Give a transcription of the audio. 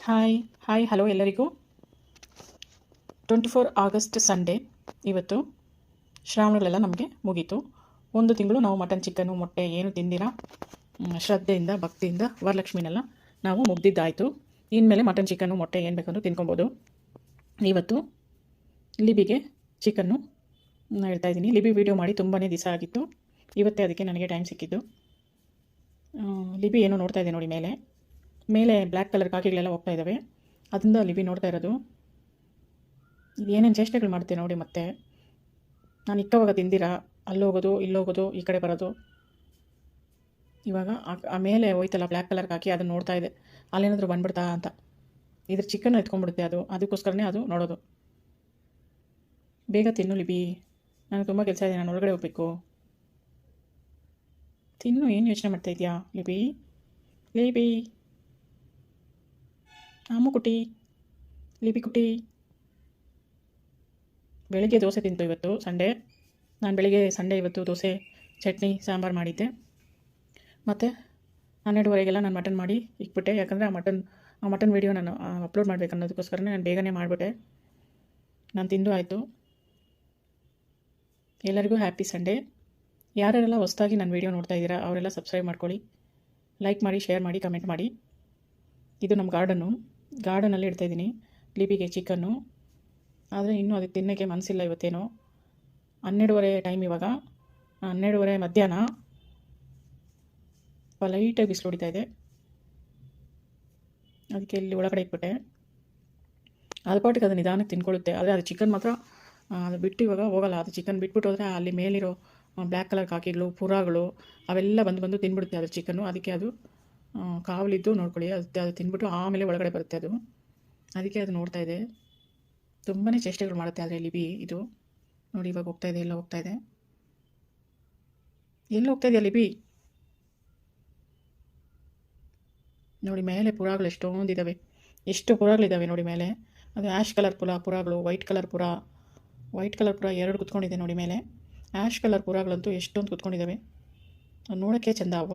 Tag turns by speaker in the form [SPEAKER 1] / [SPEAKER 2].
[SPEAKER 1] Hi hi hello ಎಲ್ಲರಿಗೂ. 24 August Sunday. ಇವತ್ತು ಶ್ರಾವಣಗಳೆಲ್ಲ ನಮಗೆ ಮುಗೀತು. ಒಂದು ತಿಂಗಳು ನಾವು ಮಟನ್ ಚಿಕನ್ನು ಮೊಟ್ಟೆ ಏನು ತಿಂದಿರ ಶ್ರದ್ಧೆಯಿಂದ ಭಕ್ತಿಯಿಂದ ವರಲಕ್ಷ್ಮಿನೆಲ್ಲ ನಾವು ಮುಗ್ದಿದ್ದಾಯಿತು. ಇನ್ಮೇಲೆ ಮಟನ್ ಚಿಕನ್ನು ಮೊಟ್ಟೆ ಏನು ಬೇಕಂದ್ರೂ ತಿನ್ಕೊಬೋದು. ಇವತ್ತು ಲಿಬಿಗೆ ಚಿಕನ್ನು ಹೇಳ್ತಾಯಿದ್ದೀನಿ. ಲಿಬಿ ವೀಡಿಯೋ ಮಾಡಿ ತುಂಬಾ ದಿವಸ ಆಗಿತ್ತು. ಇವತ್ತೇ ಅದಕ್ಕೆ ನನಗೆ ಟೈಮ್ ಸಿಕ್ಕಿದ್ದು. ಲಿಬಿ ಏನೋ ನೋಡ್ತಾ ಇದೆ ನೋಡಿ, ಮೇಲೆ ಬ್ಲ್ಯಾಕ್ ಕಲರ್ ಕಾಕಿಗಳೆಲ್ಲ ಹೋಗ್ತಾ ಇದ್ದಾವೆ. ಅದರಿಂದ ಲಿಬಿ ನೋಡ್ತಾ ಇರೋದು. ಇದು ಏನೇನು ಚೇಷ್ಟೆಗಳು ಮಾಡ್ತೀನಿ ನೋಡಿ. ಮತ್ತೆ ನಾನು ಇಕ್ಕವಾಗ ತಿಂದಿರ ಅಲ್ಲೋಗೋದು ಇಲ್ಲೋಗೋದು ಈ ಕಡೆ ಬರೋದು. ಇವಾಗ ಆ ಮೇಲೆ ಹೋಯ್ತಲ್ಲ ಬ್ಲ್ಯಾಕ್ ಕಲರ್ ಕಾಕಿ, ಅದನ್ನು ನೋಡ್ತಾ ಇದೆ. ಅಲ್ಲೇನಾದರೂ ಬಂದ್ಬಿಡ್ತಾ ಅಂತ. ಇದ್ರ ಚಿಕನ್ ಎತ್ಕೊಂಡ್ಬಿಡುತ್ತೆ ಅದು. ಅದಕ್ಕೋಸ್ಕರನೇ ಅದು ನೋಡೋದು. ಬೇಗ ತಿನ್ನು ಲಿಬಿ, ನನಗೆ ತುಂಬ ಕೆಲಸ ಇದೆ, ನಾನು ಒಳಗಡೆ ಹೋಗ್ಬೇಕು. ತಿನ್ನು, ಏನು ಯೋಚನೆ ಮಾಡ್ತಾ ಇದೆಯಾ ಲಿಬಿ? ಲಿಬಿ ಅಮ್ಮು ಕುಟಿ, ಲಿಬಿ ಕುಟಿ. ಬೆಳಗ್ಗೆ ದೋಸೆ ತಿಂತು. ಇವತ್ತು ಸಂಡೇ. ನಾನು ಬೆಳಿಗ್ಗೆ ಸಂಡೇ ಇವತ್ತು ದೋಸೆ ಚಟ್ನಿ ಸಾಂಬಾರು ಮಾಡಿದ್ದೆ. ಮತ್ತು 12:30ಗೆಲ್ಲ ನಾನು ಮಟನ್ ಮಾಡಿ ಇಕ್ಬಿಟ್ಟೆ. ಯಾಕಂದರೆ ಆ ಮಟನ್ ವೀಡಿಯೋ ನಾನು ಅಪ್ಲೋಡ್ ಮಾಡಬೇಕು ಅನ್ನೋದಕ್ಕೋಸ್ಕರನೇ ನಾನು ಬೇಗನೆ ಮಾಡಿಬಿಟ್ಟೆ. ನಾನು ತಿಂದು ಆಯಿತು. ಎಲ್ಲರಿಗೂ ಹ್ಯಾಪಿ ಸಂಡೇ. ಯಾರೆಲ್ಲ ಹೊಸದಾಗಿ ನನ್ನ ವೀಡಿಯೋ ನೋಡ್ತಾ ಇದ್ದೀರಾ ಅವರೆಲ್ಲ ಸಬ್ಸ್ಕ್ರೈಬ್ ಮಾಡ್ಕೊಳ್ಳಿ, ಲೈಕ್ ಮಾಡಿ, ಶೇರ್ ಮಾಡಿ, ಕಮೆಂಟ್ ಮಾಡಿ. ಇದು ನಮ್ಮ ಗಾರ್ಡನಲ್ಲಿ ಇಡ್ತಾಯಿದ್ದೀನಿ ಲಿಬಿಗೆ ಚಿಕನ್ನು. ಆದರೆ ಇನ್ನೂ ಅದಕ್ಕೆ ತಿನ್ನೋಕ್ಕೆ ಮನಸ್ಸಿಲ್ಲ. ಇವತ್ತೇನೋ 12:30 ಟೈಮ್. ಇವಾಗ 12:30 ಮಧ್ಯಾಹ್ನ. ಲೈಟಾಗಿ ಬಿಸಿಲು ಹೊಡಿತಾ ಇದೆ. ಅದಕ್ಕೆ ಇಲ್ಲಿ ಒಳಗಡೆ ಇಟ್ಬಿಟ್ಟೆ. ಅದು ಪಾಟಿಗೆ ಅದು ನಿಧಾನಕ್ಕೆ ತಿನ್ಕೊಳ್ಳುತ್ತೆ. ಆದರೆ ಅದು ಚಿಕನ್ ಮಾತ್ರ ಅದು ಬಿಟ್ಟು ಇವಾಗ ಹೋಗಲ್ಲ. ಅದು ಚಿಕನ್ ಬಿಟ್ಬಿಟ್ಟು ಹೋದರೆ ಅಲ್ಲಿ ಮೇಲಿರೋ ಬ್ಲ್ಯಾಕ್ ಕಲರ್ ಕಾಕಿಗಳು ಪುರಾಗಳು ಅವೆಲ್ಲ ಬಂದು ತಿನ್ಬಿಡುತ್ತೆ ಅದ್ರ ಚಿಕನ್ನು. ಅದಕ್ಕೆ ಅದು ಕಾವಲಿದ್ದು ನೋಡ್ಕೊಳ್ಳಿ. ಅದು ತಿನ್ಬಿಟ್ಟು ಆಮೇಲೆ ಒಳಗಡೆ ಬರುತ್ತೆ ಅದು. ಅದಕ್ಕೆ ಅದು ನೋಡ್ತಾ ಇದೆ. ತುಂಬಾ ಚೇಷ್ಟೆಗಳು ಮಾಡುತ್ತೆ. ಆದರೆ ಲಿಬಿ ಇದು ನೋಡಿ, ಇವಾಗ ಹೋಗ್ತಾ ಇದೆ. ಎಲ್ಲ ಹೋಗ್ತಾ ಇದೆಯಾ ಲಿಬಿ? ನೋಡಿ ಮೇಲೆ ಪುರಾಗಳು ಎಷ್ಟೊಂದಿದ್ದಾವೆ. ಎಷ್ಟು ಪುರಾಗಳಿದ್ದಾವೆ ನೋಡಿ ಮೇಲೆ. ಅದು ಆ್ಯಶ್ ಕಲರ್ ಪುರಾಗಳು, ವೈಟ್ ಕಲರ್ ಪುರ 2 ಕುತ್ಕೊಂಡಿದೆ ನೋಡಿ ಮೇಲೆ. ಆ್ಯಶ್ ಕಲರ್ ಪುರಾಗಳಂತೂ ಎಷ್ಟೊಂದು ಕುತ್ಕೊಂಡಿದ್ದಾವೆ. ನೋಡೋಕ್ಕೆ ಚೆಂದ ಅವು.